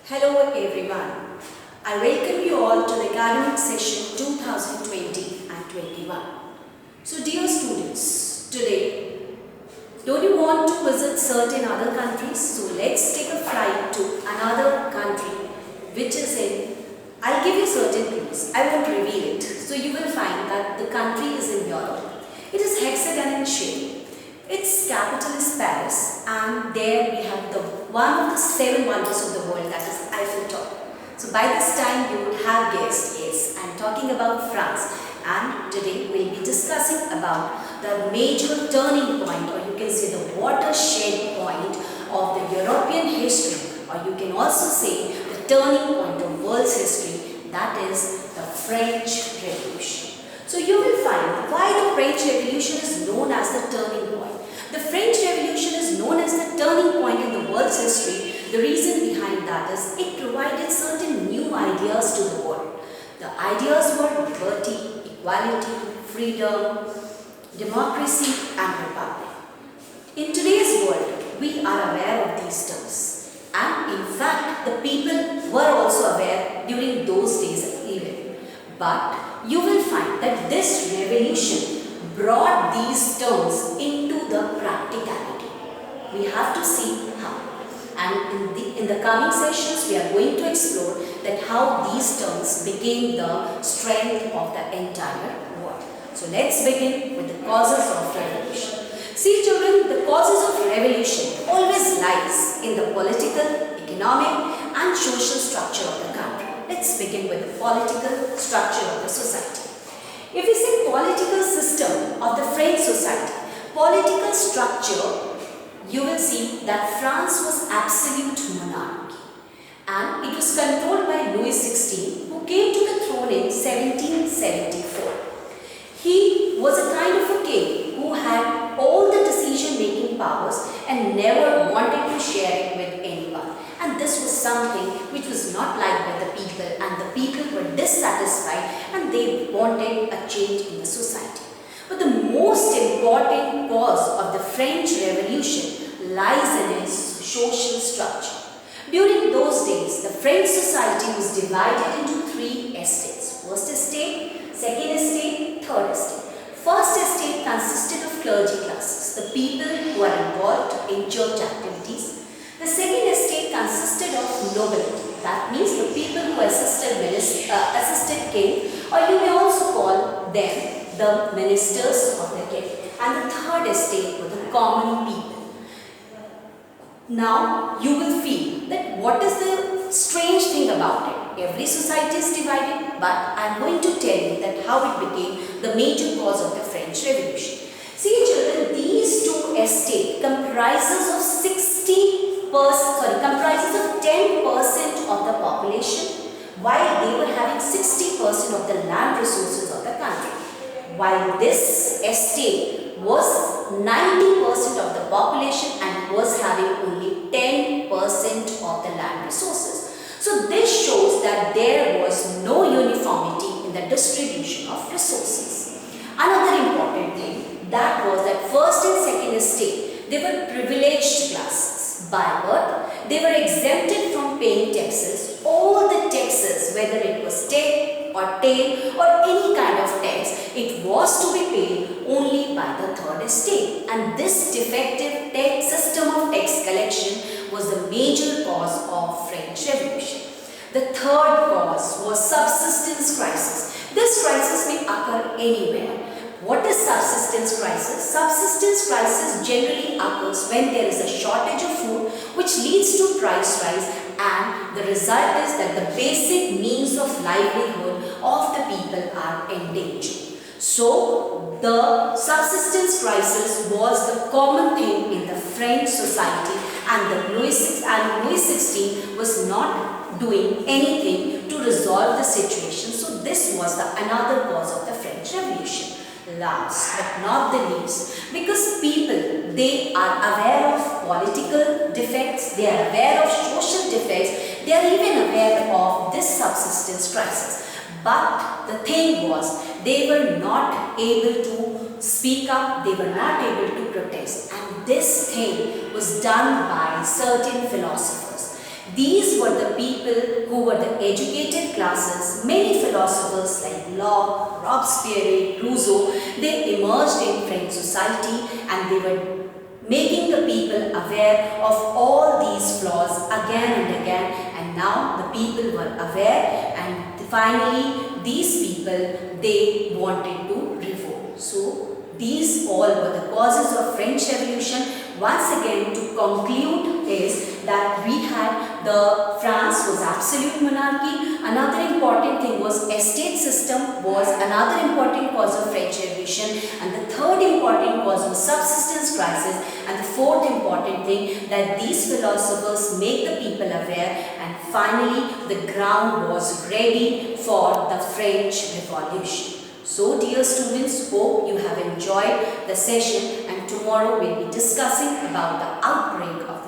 Hello everyone. I welcome you all to the academic session 2020 and 21. So dear students, today, don't you want to visit certain other countries? So let's take a flight to another country which is in, I'll give you certain clues. I won't reveal it. So you will find that the country is in Europe. It is hexagon in shape. Its capital is Paris, and there we have one of the 7 wonders of the world, that is Eiffel Tower. So by this time you would have guessed, yes, I'm talking about France, and today we'll be discussing about the major turning point, or you can say the watershed point of the European history, or you can also say the turning point of world's history, that is the French Revolution. So you will find why the French Revolution is known as the turning point. The French Revolution is known as the turning point in the world's history. The reason behind that is it provided certain new ideas to the world. The ideas were liberty, equality, freedom, democracy and republic. In today's world, we are aware of these terms. And in fact, the people were also aware during those days even. But you will find that this revolution brought these terms into the practicality. We have to see how. And in the coming sessions, we are going to explore that how these terms became the strength of the entire world. So let's begin with the causes of revolution. See children, the causes of revolution always lies in the political, economic and social structure of the country. Let's begin with the political structure of the society. If we say political system of the French society, political structure, you will see that France was absolute monarchy, and it was controlled by Louis XVI, who came to the throne in 1774. He was a kind of a king who had all the decision-making powers and never wanted to share it with anyone. And this was something which was not liked by the people, and the people were dissatisfied and they wanted a change in the society. But the most important cause of the French Revolution lies in its social structure. During those days, the French society was divided into 3 estates. First estate, second estate, third estate. First estate consisted of clergy classes, the people who are involved in church activities. The second estate consisted of nobility, that means the people who assisted king, or you may also call them the ministers of the king. And the third estate were the common people. Now you will feel that what is the strange thing about it? Every society is divided, but I am going to tell you that how it became the major cause of the French Revolution. See children, these 2 estates comprises of 10% of the population, while they were having 60% of the land resources of the country. While this estate was 90% of the population and was having only 10% of the land resources. So this shows that there was no uniformity in the distribution of resources. Another important thing, that was that first and second estate, they were privileged classes. By birth, they were exempted from paying taxes. All the taxes, whether it was state or tail or any kind of tax, it was to be paid only by the third estate. And this defective system of tax collection was the major cause of French Revolution. The third cause was subsistence crisis. This crisis may occur anywhere. What is subsistence crisis? Subsistence crisis generally occurs when there is a shortage of food, which leads to price rise, and the result is that the basic means of livelihood of the people are endangered. So the subsistence crisis was the common thing in the French society, and Louis XVI was not doing anything to resolve the situation. So this was another cause of the French Revolution. Last but not the least, because people, they are aware of political defects, they are aware of social defects, they are even aware of this subsistence crisis. But the thing was, they were not able to speak up, they were not able to protest. And this thing was done by certain philosophers. These were the people who were the educated classes. Many philosophers like Locke, Robespierre, Rousseau, they emerged in French society and they were making the people aware of all these flaws again and again, and now the people were aware, and finally these people, they wanted to revolt. So these all were the causes of French Revolution. Once again, to conclude is that we had France was absolute monarchy. Another important thing was estate system was another important cause of French Revolution, and the third important cause was subsistence crisis, and the fourth important thing that these philosophers make the people aware, and finally the ground was ready for the French Revolution. So dear students, hope you have enjoyed the session, and tomorrow we'll be discussing about the outbreak of